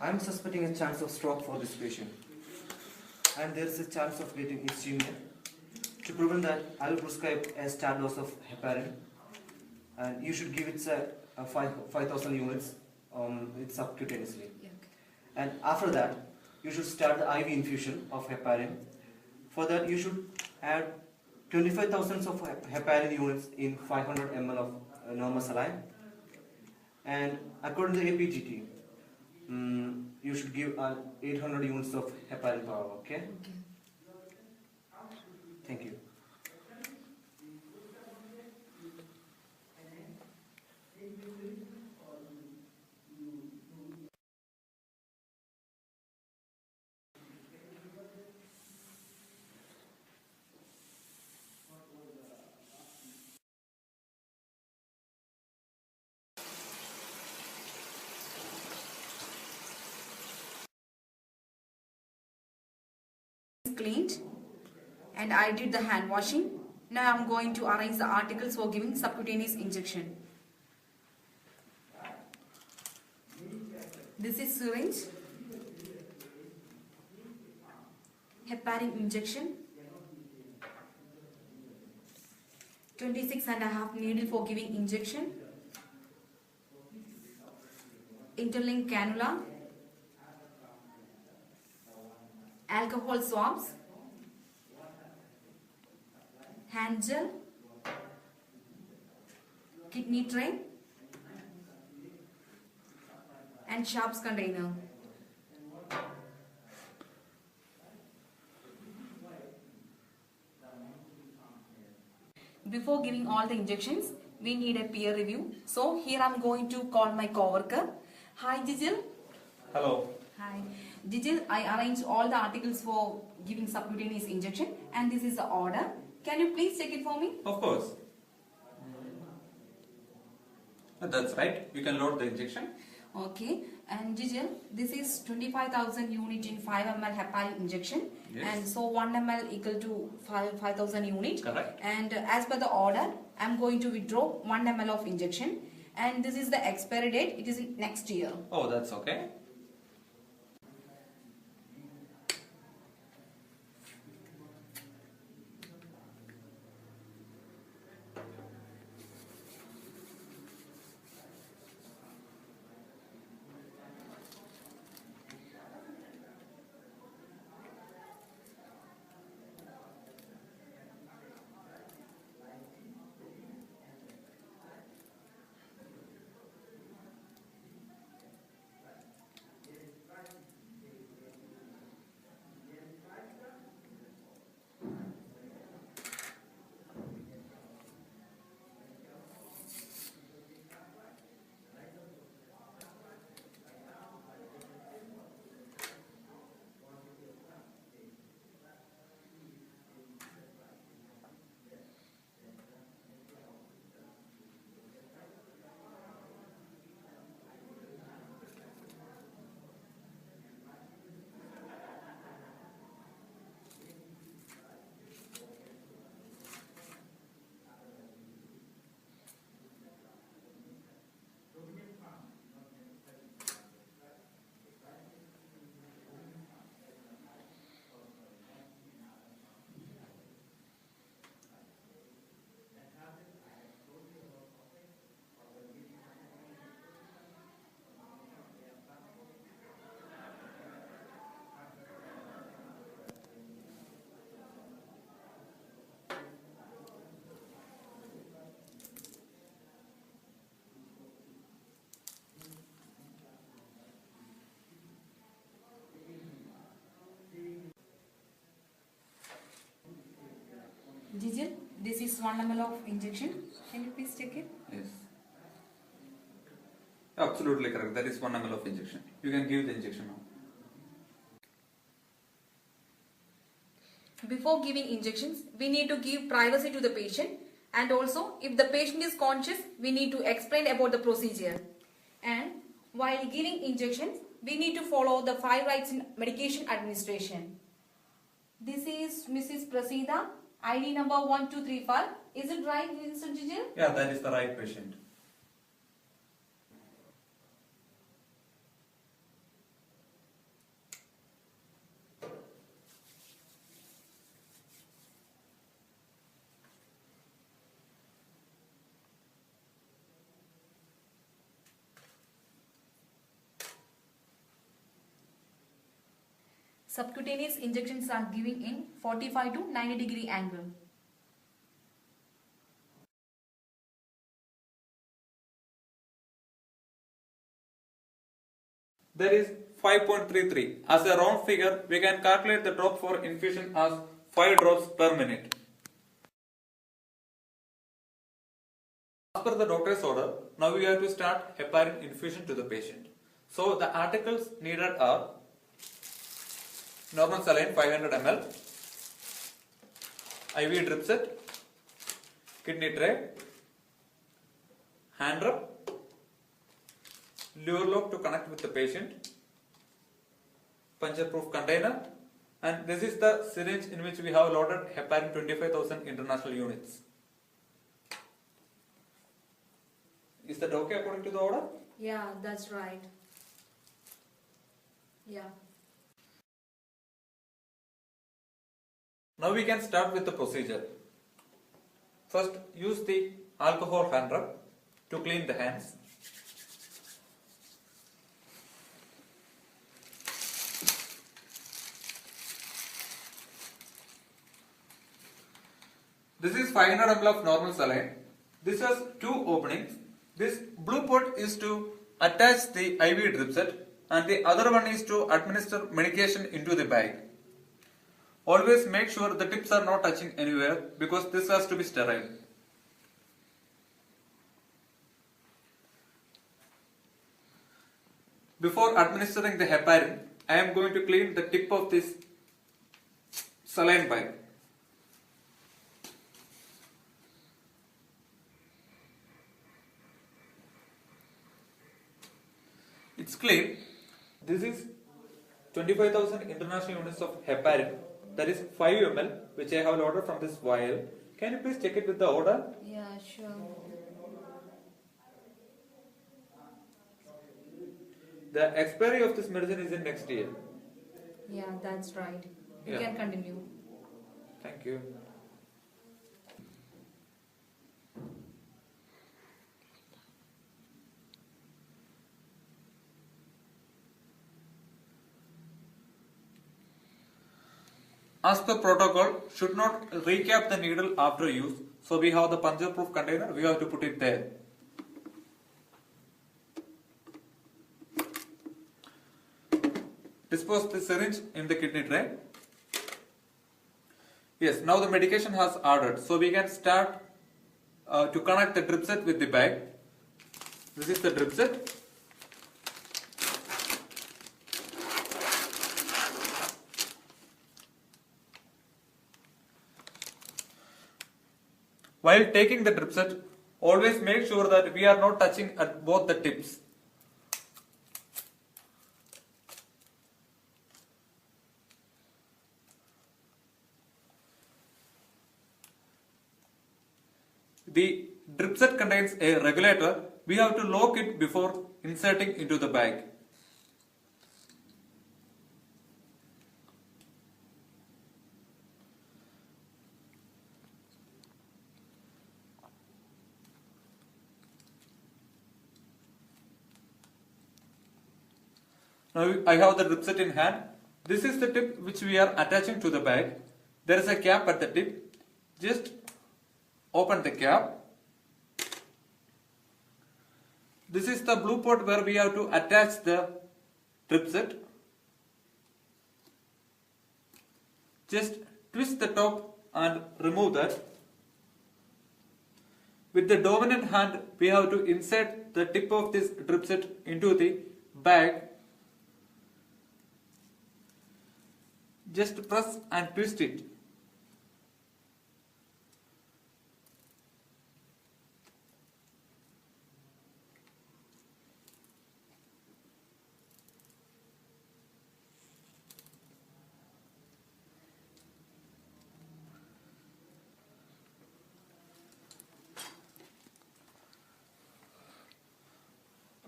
I am suspecting a chance of stroke for this patient, and there is a chance of getting ischemia. To prevent that, I will prescribe a start dose of heparin, and you should give it 5,000 units. It's subcutaneously. Yeah, okay. And after that, you should start the IV infusion of heparin. For that, you should add 25,000 of heparin units in 500 ml of normal saline. And according to the APGT, you should give 800 units of heparin per hour. Okay? Okay. Thank you. Cleaned and I did the hand washing. Now I'm going to arrange the articles for giving subcutaneous injection. This is syringe, heparin injection, 26.5 needle for giving injection, interlink cannula, alcohol swabs, hand gel, kidney tray, and sharps container. Before giving all the injections, we need a peer review. So here I'm going to call my coworker. Hi Jijil. Hello. Hi. Jijil, I arranged all the articles for giving subcutaneous injection and this is the order. Can you please check it for me? Of course. That's right. You can load the injection. Okay. And Jijil, this is 25,000 unit in 5 ml heparin injection. Yes. And so 1 ml equal to 5,000 unit. Correct. And as per the order, I'm going to withdraw 1 ml of injection. And this is the expiry date. It is in next year. Oh, that's okay. Jijil, this is 1 ml of injection. Can you please check it? Yes. Absolutely correct. That is 1 ml of injection. You can give the injection now. Before giving injections, we need to give privacy to the patient, and also if the patient is conscious, we need to explain about the procedure. And while giving injections, we need to follow the 5 rights in medication administration. This is Mrs. Prasida, ID number 1235. Is it right, Mr. Jijil? Yeah, that is the right patient. Subcutaneous injections are given in 45 to 90 degree angle. That is 5.33. As a round figure, we can calculate the drop for infusion as 5 drops per minute. As per the doctor's order, now we have to start heparin infusion to the patient. So the articles needed are normal saline 500 ml, IV drip set, kidney tray, hand rub, lure lock to connect with the patient, puncture proof container, and this is the syringe in which we have loaded heparin 25,000 international units. Is that okay according to the order? Yeah, that's right. Yeah. Now we can start with the procedure. First, use the alcohol hand rub to clean the hands. This is 500 ml of normal saline. This has two openings. This blue pot is to attach the IV drip set and the other one is to administer medication into the bag. Always make sure the tips are not touching anywhere because this has to be sterile. Before administering the heparin, I am going to clean the tip of this saline bag. It's clean. This is 25,000 international units of heparin, that is 5 ml, which I have ordered from this vial. Can you please check it with the order? Yeah, sure. The expiry of this medicine is in next year. Yeah, that's right. You Yeah. can continue. Thank you. As per protocol, should not recap the needle after use. So we have the puncture proof container, we have to put it there. Dispose the syringe in the kidney tray. Yes, now the medication has added. So we can start to connect the drip set with the bag. This is the drip set. While taking the drip set, always make sure that we are not touching at both the tips. The drip set contains a regulator. We have to lock it before inserting into the bag. Now I have the drip set in hand. This is the tip which we are attaching to the bag. There is a cap at the tip. Just open the cap. This is the blue pot where we have to attach the drip set. Just twist the top and remove that. With the dominant hand, we have to insert the tip of this drip set into the bag. Just press and twist it.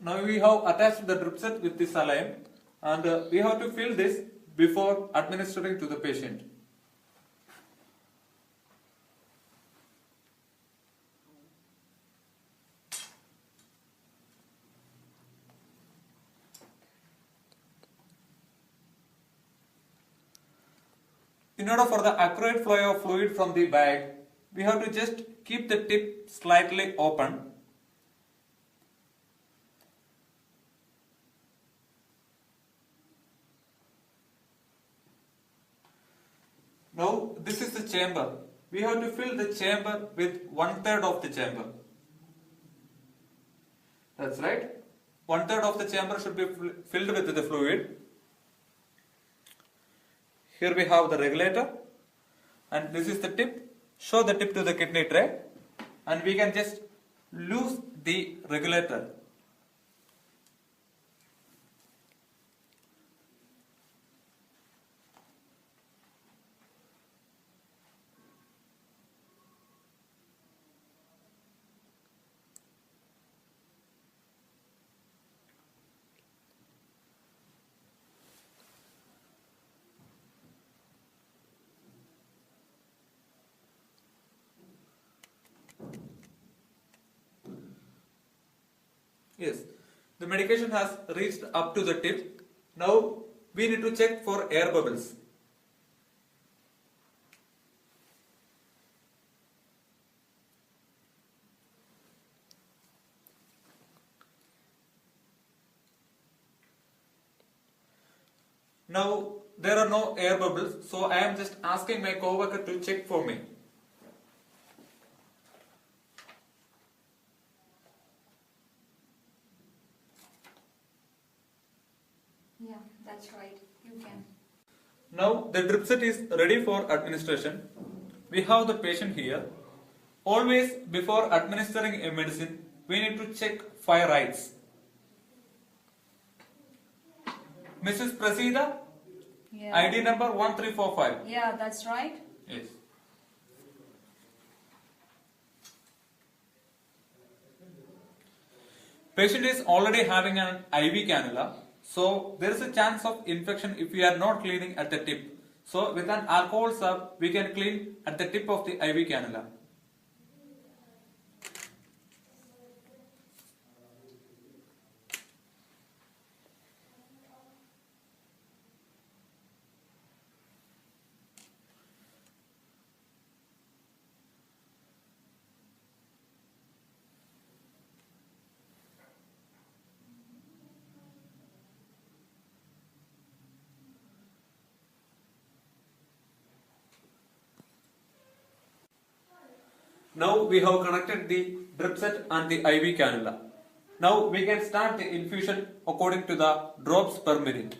Now we have attached the drip set with the saline and we have to fill this before administering to the patient. In order for the accurate flow of fluid from the bag, we have to just keep the tip slightly open. Now this is the chamber. We have to fill the chamber with 1/3 of the chamber. That's right. 1/3 of the chamber should be filled with the fluid. Here we have the regulator, and this is the tip. Show the tip to the kidney tray, and we can just loose the regulator. Yes, the medication has reached up to the tip. Now we need to check for air bubbles. Now there are no air bubbles, so I am just asking my co-worker to check for me. Yeah, that's right. You can. Now the drip set is ready for administration. We have the patient here. Always before administering a medicine, we need to check 5 rights. Mrs. Prasida, Yeah. ID number 1345. Yeah, that's right. Yes. Patient is already having an IV cannula, so there is a chance of infection if we are not cleaning at the tip. So with an alcohol swab, we can clean at the tip of the IV cannula. Now we have connected the drip set and the IV cannula. Now we can start the infusion according to the drops per minute.